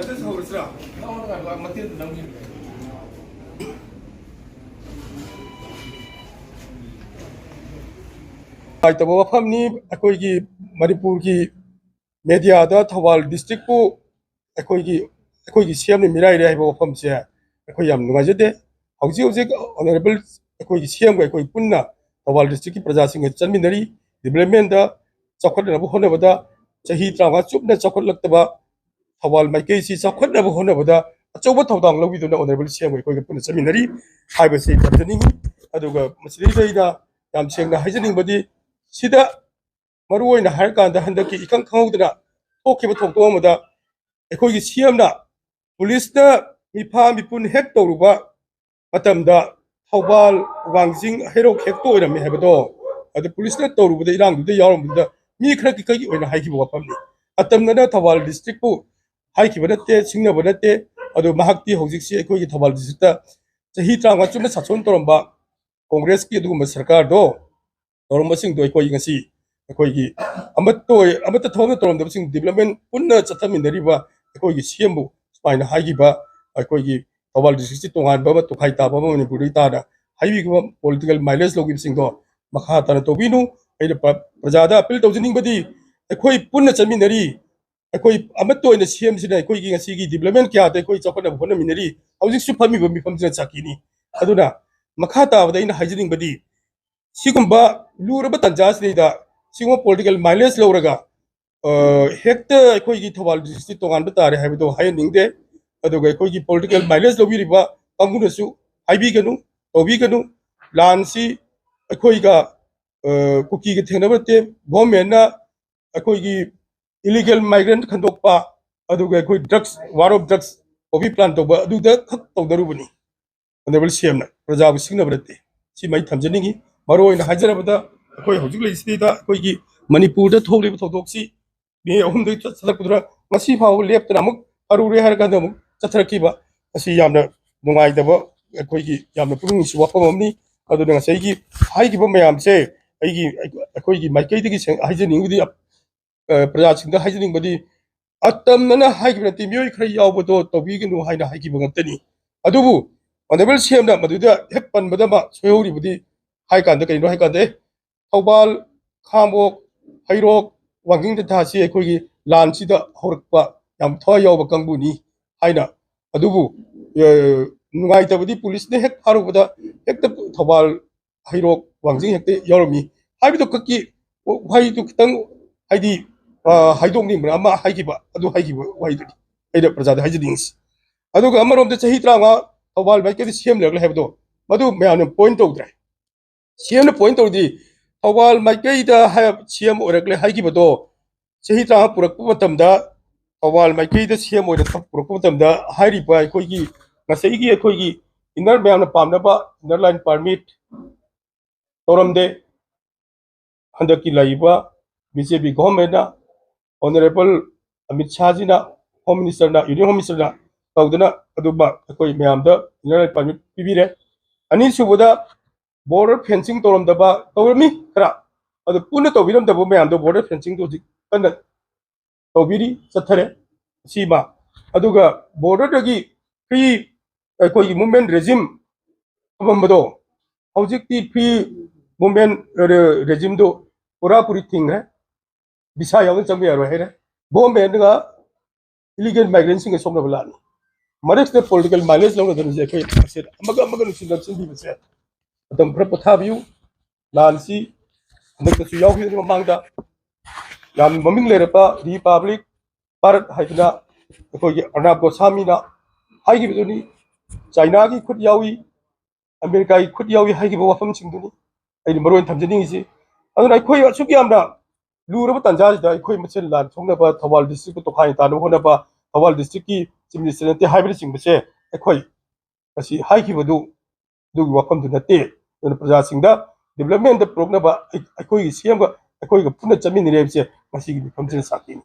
ꯁꯤꯗ ꯍꯧꯔꯁꯤꯔꯥ ꯃꯇꯦꯡ ꯅꯪꯒꯤ ꯇꯕ ꯋꯥꯐꯝꯅꯤ ꯑꯩꯈꯣꯏꯒꯤ ꯃꯅꯤꯄꯨꯔꯒꯤ ꯃꯦꯗꯤꯌꯥꯗ ꯊꯧꯕꯥꯜ ꯗꯤꯁꯇ꯭ꯔꯤꯛꯄꯨ ꯑꯩꯈꯣꯏꯒꯤ ꯁꯤꯑꯦꯝꯅ ꯃꯤꯔꯥꯏꯔꯦ ꯍꯥꯏꯕ ꯋꯥꯐꯝꯁꯦ ꯑꯩꯈꯣꯏ ꯌꯥꯝ ꯅꯨꯡꯉꯥꯏꯖꯗꯦ ꯍꯧꯖꯤꯛ ꯑꯣꯅꯔꯦꯕꯜ ꯑꯩꯈꯣꯏꯒꯤ ꯁꯤꯑꯦꯝꯒ ꯑꯩꯈꯣꯏ ꯄꯨꯟꯅ ꯊꯧꯕꯥꯜ ꯗꯤꯁꯇ꯭ꯔꯤꯛꯀꯤ प्रजाꯁꯤꯡꯒ ꯆꯠꯃꯤꯟꯅꯔꯤ ꯗꯤꯕꯦꯂꯞꯃꯦꯟꯇ ꯆꯥꯎꯈꯠꯅꯕ ꯍꯣꯠꯅꯕꯗ ꯆꯍꯤ 35 ꯆꯨꯞꯅ ꯆꯥꯎꯈꯠꯂꯛꯇꯕ ꯊꯧꯕꯥꯜ ꯃꯥꯏꯀꯩꯁꯤ ꯆꯥꯎꯈꯠꯅꯕ ꯍꯣꯠꯅꯕꯗ ꯑꯆꯧꯕ ꯊꯧꯗꯥꯡ ꯂꯧꯕꯤꯗꯨꯅ ꯑꯣꯅꯔꯦꯕꯜ ꯁꯤꯑꯦꯝꯒ ꯑꯩꯈꯣꯏꯒ ꯄꯨꯟꯅ ꯆꯠꯃꯤꯟꯅꯔꯤ ꯍꯥꯏꯕꯁꯤ ꯊꯝꯖꯅꯤꯡꯉꯤ ꯑꯗꯨꯒ ꯃꯁꯤꯗꯩꯗ ꯌꯥꯝ ꯁꯦꯡꯅ ꯍꯥꯏꯖꯅꯤꯡꯕꯗꯤ ꯁꯤꯗ ꯃꯔꯨꯑꯣꯏꯅ ꯍꯥꯏꯔꯀꯥꯟꯗ ꯍꯟꯗꯛꯀꯤ ꯏꯈꯪ ꯈꯪꯍꯧꯗꯅ ꯊꯣꯛꯈꯤꯕ ꯊꯧꯗꯣꯛ ꯑꯃꯗ ꯑꯩꯈꯣꯏꯒꯤ ꯁꯤꯑꯦꯝꯅ ꯄꯨꯂꯤꯁꯅ ꯃꯤꯐꯥ ꯃꯤꯄꯨꯟ ꯍꯦꯛ ꯇꯧꯔꯨꯕ ꯃꯇꯝꯗ ꯊꯧꯕꯥꯜ ꯋꯥꯡꯖꯤꯡ ꯍꯩꯔꯣꯛ ꯍꯦꯛꯇ ꯑꯣꯏꯔꯝꯃꯦ ꯍꯥꯏꯕꯗꯣ ꯑꯗꯨ ꯄꯨꯂꯤꯁꯅ ꯇꯧꯔꯨꯕꯗ ꯏꯔꯥꯡꯗꯨꯗ ꯌꯥꯎꯔꯝꯕꯗꯨꯗ ꯃꯤ ꯈꯔꯒꯤ ꯑꯣꯏꯅ ꯍꯥꯏꯈꯤꯕ ꯋꯥꯐꯝꯅꯤ ꯑꯇꯝꯅꯅ ꯊꯧꯕꯥꯜ ꯗꯤꯁꯇ꯭ꯔꯤꯛꯄꯨ ꯍꯥꯏꯈꯤꯕ ꯅꯠꯇꯦ ꯁꯤꯡꯅꯕ ꯅꯠꯇꯦ ꯑꯗꯨ ꯃꯍꯥꯛꯇꯤ ꯍꯧꯖꯤꯛꯁꯤ ꯑꯩꯈꯣꯏꯒꯤ ꯊꯧꯕꯥꯜ ꯗꯤꯁꯇ꯭ꯔꯤꯛꯇ ꯆꯍꯤ 35 ꯆꯨꯞꯅ ꯁꯥꯁꯣꯟ ꯇꯧꯔꯝꯕ ꯀꯣꯡꯒ꯭ꯔꯦꯁꯀꯤ ꯑꯗꯨꯒꯨꯝꯕ ꯁꯔꯀꯥꯔꯗꯣ ꯇꯧꯔꯝꯕꯁꯤꯡꯗꯣ ꯑꯩꯈꯣꯏ ꯉꯁꯤ ꯑꯩꯈꯣꯏꯒꯤ ꯑꯃꯠꯇ ꯊꯕꯛ ꯇꯧꯔꯝꯗꯕꯁꯤꯡ ꯗꯤꯕꯦꯂꯞꯃꯦꯟ ꯄꯨꯟꯅ ꯆꯠꯊꯃꯤꯟꯅꯔꯤꯕ ꯑꯩꯈꯣꯏꯒꯤ ꯁꯤꯑꯦꯝꯕꯨ ꯁꯨꯃꯥꯏꯅ ꯍꯥꯏꯈꯤꯕ ꯑꯩꯈꯣꯏꯒꯤ ꯊꯧꯕꯥꯜ ꯗꯤꯁꯇ꯭ꯔꯤꯛꯁꯤ ꯇꯣꯉꯥꯟꯕ ꯑꯃ ꯇꯣꯈꯥꯏ ꯇꯥꯕ ꯑꯃ ꯃꯅꯤꯄꯨꯔꯗꯒꯤ ꯇꯥꯅ ꯍꯥꯏꯕꯤꯈꯤꯕ ꯄꯣꯂꯤꯇꯤꯀꯦꯜ ꯃꯥꯏꯂꯦꯖ ꯂꯧꯈꯤꯕꯁꯤꯡꯗꯣ ꯃꯈꯥ ꯇꯥꯅ ꯇꯧꯕꯤꯅꯨ ꯑꯩꯅ ꯄ꯭ꯔꯖꯥꯗ ꯑꯄꯤꯜ ꯇꯧꯖꯅꯤꯡꯕꯗꯤ ꯑꯩꯈꯣই ꯄꯨꯟꯅ ꯆꯠꯃꯤꯟꯅꯔꯤ ꯑꯩꯈꯣꯏ ꯑꯃꯠꯇ ꯑꯣꯏꯅ ꯁꯤꯑꯦꯝꯁꯤꯅ ꯑꯩꯈꯣꯏꯒꯤ ꯉꯁꯤꯒꯤ ꯗꯤꯕꯦꯂꯞꯃꯦꯟ ꯀꯌꯥꯗ ꯑꯩꯈꯣꯏ ꯆꯥꯎꯈꯠꯅꯕ ꯍꯣꯠꯅꯃꯤꯟꯅꯔꯤ ꯍꯧꯖꯤꯛꯁꯨ ꯐꯝꯃꯤꯕ ꯃꯤꯐꯝꯁꯤꯅ ꯆꯥꯛꯀꯤꯅꯤ ꯑꯗꯨꯅ ꯃꯈꯥ ꯇꯥꯕꯗ ꯑꯩꯅ ꯍꯥꯏꯖꯅꯤꯡꯕꯗꯤ सिगुम्बा लूरब तंजासनीदा सिगुम पॉलिटिकल माइलेज लौरगा हेक्ट अखोई थौबाल डिस्ट्रिक्ट तोगान तारे हाइबदो हायनिंगदे अदुगा अखोई पॉलिटिकल माइलेज लौबिरिबा कांगुनसु हाइबिगनु तौबिगनु लानसी अखोईगा कुकी के थेनबते गवर्नमेंटना अखोई इलीगल माइग्रेंट खंदोकपा अदुगा अखोई ड्रग्स वार ऑफ ड्रग्स ओबी प्लान तौबा अदुदा खक तौदरुबनी अनबल सीएमना प्रजा सिंगनबरते सी मई थमजनिंगी मरोइन हाजरबदा अखोई हौजिक लेसिदा अखोई मणिपुर थोगलिब थौदोक्सी मे अहुमदे चलकदरा मसी फाव लेप्तना अमुक अरुरे हरकादा अमुक चथरकीबा असी यामना नुंगाइदबा अखोई यामना पुरुंगसी वाफममनी अदुना ngsaigi हाइगिबा मयामसे अखोई माइकैदगी हाइजनिंगदी प्रजा सिंगदा हाइजनिंगबदी अतमना हाइगिबनति मियोय खरै यावबदो तौबिगनु हाइना हाइगिबा ngantani अदुबु ऑनरेबल सीएमना मदुदा हेक पनबदमा सोयौरिबदी हाई कांदे कइनो हाई कांदे थौबाल खामोक हैरोक वांगिंग थासी अखोई लान सिदा हौरकपा याम थवा यावबा कंगबुनी हाइना अदुबु नुगाइतबदी पुलिस ने हेक फारुबदा हेक थौबाल हैरोक वांगिंग हेक यावरमी हाइबिदो कक्की हाइदु खतंग हाइदी हाइदोंनिंग अमा हाइगिबा अदु हाइगिबा हाइदुनी एदा प्रजादा हाइजदिंग्स अदुगा अमरोमदे चही 35 थौबाल बाइकेदि सीएम लेगले हाइबदो मदु मयान पॉइंट तौद्रे सीएम पॉइंट तौदी थौबाल माइकैदा सीएम ओरकले हाइगिबदो चही 35 पुरकपा मतमदा थौबाल माइकैदा सीएम ओरक पुरकपा मतमदा हाइरिबा अखोइगी ngsaigi अखोइगी इनर मयान पामनबा इनर लाइन परमिट तौरमदे हंदकी लाइबा बीजेपी गवर्नमेंटना ऑनरेबल अमित शाह जीना होम मिनिस्टरना यूनियन होम मिनिस्टरना तौदना अदुबा अखोइ मयामदा इनर लाइन परमिट पिबिरे अनि सुबदा border fencing तौरमदबा तौरमी खरा अदु पुनः तौबिरमदबो मयामदो border fencing तो कन्ना तौबिरी चथरे सीमा अदुगा border दगी फ्री अखोइ मूवमेंट रेजिम अबमदो हौजिकती फ्री मूवमेंट रेजिम दो पूरा पूरी थिंग है बिसा यावन चंग यारो है गवर्नमेंट गा इलीगल माइग्रेंट सिंग सोमनबलानी मरेक्स पॉलिटिकल माइलेज लौना दनजे अखोइ असे अमगा नुसिन बिबसे तम खर पथाबियु लानसी हंदकसु यावखिनि ममांगदा याम ममिंग लेरपा रिपब्लिक भारत हाइना अखोई अर्नाब गोस्वामीना हाइगिबदुनी चाइना की खुद यावी अमेरिका की खुद यावी हाइगिबो वाफम सिंगदुनी आइनि मरोइन थमजनिंगिसि अदुना अखोई असुक यामना लूरब तंजाजिदा अखोई मसेन लान थोंगनबा थौबाल डिस्ट्रिक्ट तो खाइ तानो होनबा थौबाल डिस्ट्रिक्ट की चीफ मिनिस्टर नते हाइबनि सिंगबसे अखोई असि हाइगिबदु दुगी वाफम दु नते प्रजा सिंगदा डेवलपमेंट प्रोग्राम अखोई सीएम अखोई पुनः चमिनिरेबसे मसिगी मिफमसिन साकिनी